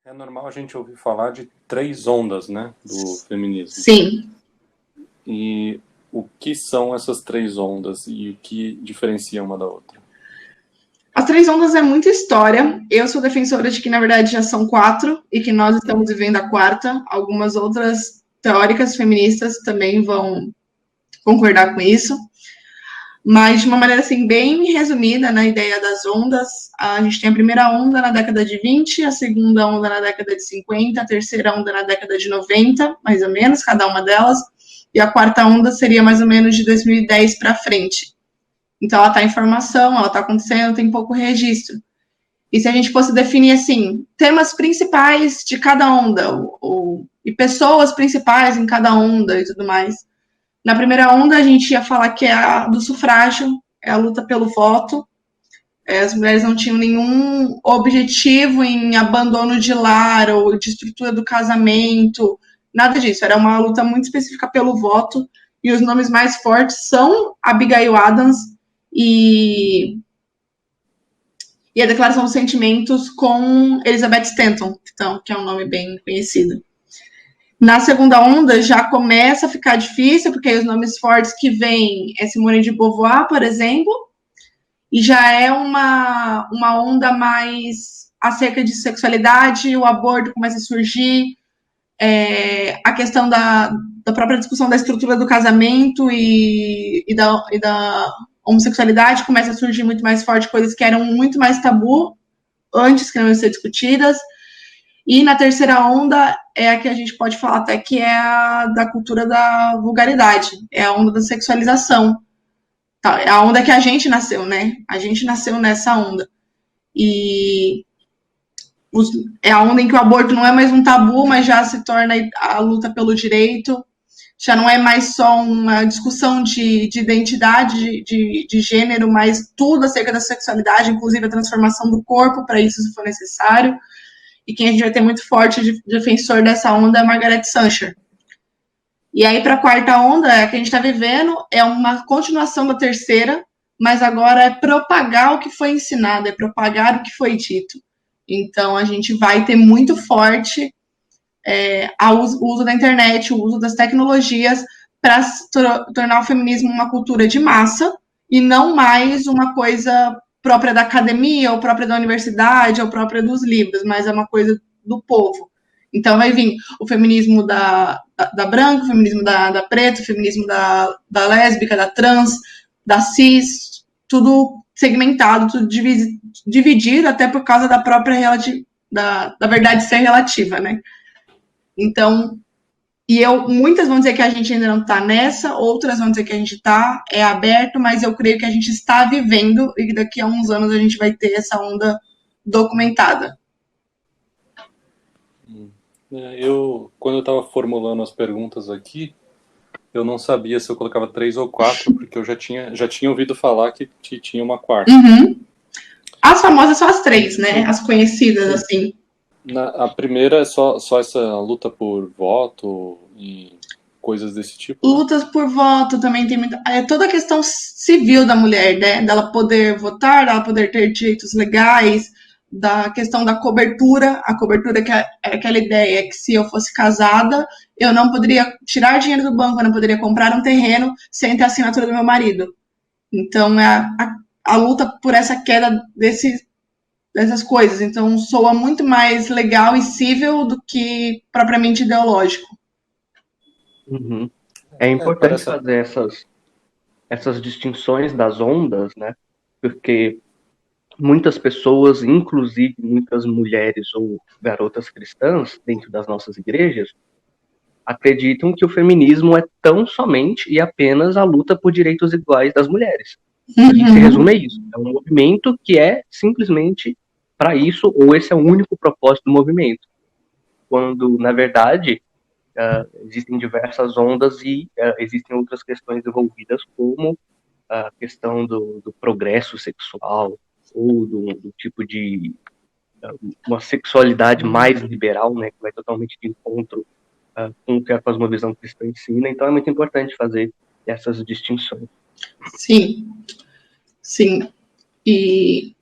É normal a gente ouvir falar de três ondas, né, do feminismo. Sim. E o que são essas três ondas e o que diferencia uma da outra? As três ondas é muita história. Eu sou defensora de que, na verdade, já são quatro e que nós estamos vivendo a quarta. Algumas outras teóricas feministas também vão concordar com isso. Mas, de uma maneira assim, bem resumida, na ideia das ondas, a gente tem a primeira onda na década de 20, a segunda onda na década de 50, a terceira onda na década de 90, mais ou menos, cada uma delas, e a quarta onda seria mais ou menos de 2010 para frente. Então, ela está em formação, ela está acontecendo, tem pouco registro. E se a gente fosse definir, assim, temas principais de cada onda, e pessoas principais em cada onda e tudo mais, na primeira onda, a gente ia falar que é a do sufrágio, é a luta pelo voto. As mulheres não tinham nenhum objetivo em abandono de lar ou de estrutura do casamento, nada disso. Era uma luta muito específica pelo voto. E os nomes mais fortes são Abigail Adams e a Declaração dos Sentimentos com Elizabeth Stanton, então, que é um nome bem conhecido. Na segunda onda já começa a ficar difícil, porque os nomes fortes que vêm é Simone de Beauvoir, por exemplo, e já é uma onda mais acerca de sexualidade, o aborto começa a surgir, a questão da própria discussão da estrutura do casamento e da homossexualidade começa a surgir muito mais forte, coisas que eram muito mais tabu antes que não iam ser discutidas. E na terceira onda é a que a gente pode falar até que é a da cultura da vulgaridade, é a onda da sexualização. Tá, é a onda que a gente nasceu, né? A gente nasceu nessa onda. E é a onda em que o aborto não é mais um tabu, mas já se torna a luta pelo direito. Já não é mais só uma discussão de identidade, de gênero, mas tudo acerca da sexualidade, inclusive a transformação do corpo para isso, se for necessário. E quem a gente vai ter muito forte de defensor dessa onda é a Margaret Sanger. E aí, para a quarta onda, é a que a gente está vivendo, é uma continuação da terceira, mas agora é propagar o que foi ensinado, é propagar o que foi dito. Então, a gente vai ter muito forte o uso da internet, o uso das tecnologias para tornar o feminismo uma cultura de massa e não mais uma coisa própria da academia, ou própria da universidade, ou própria dos livros, mas é uma coisa do povo. Então vai vir o feminismo da branca, o feminismo da preta, o feminismo da lésbica, da trans, da cis, tudo segmentado, tudo dividido, até por causa da própria da verdade ser relativa, né? Então, muitas vão dizer que a gente ainda não está nessa, outras vão dizer que a gente está, é aberto, mas eu creio que a gente está vivendo e que daqui a uns anos a gente vai ter essa onda documentada. Quando eu estava formulando as perguntas aqui, eu não sabia se eu colocava três ou quatro, porque eu já tinha ouvido falar que tinha uma quarta. Uhum. As famosas são as três, né? As conhecidas, assim. A primeira é só essa luta por voto e coisas desse tipo? Lutas por voto também tem muita. É toda a questão civil da mulher, né? Dela poder votar, dela poder ter direitos legais, da questão da cobertura. A cobertura que é aquela ideia que se eu fosse casada, eu não poderia tirar dinheiro do banco, eu não poderia comprar um terreno sem ter a assinatura do meu marido. Então, é a luta por essa queda dessas coisas. Então, soa muito mais legal e cível do que propriamente ideológico. Uhum. É importante fazer essas distinções das ondas, né? Porque muitas pessoas, inclusive muitas mulheres ou garotas cristãs dentro das nossas igrejas, acreditam que o feminismo é tão somente e apenas a luta por direitos iguais das mulheres. E se resume a isso. É um movimento que é simplesmente para isso, ou esse é o único propósito do movimento. Quando, na verdade, existem diversas ondas e existem outras questões envolvidas, como a questão do progresso sexual, ou do tipo de uma sexualidade mais liberal, né, que vai totalmente de encontro com o que a cosmovisão cristã ensina. Então é muito importante fazer essas distinções. Sim, sim. E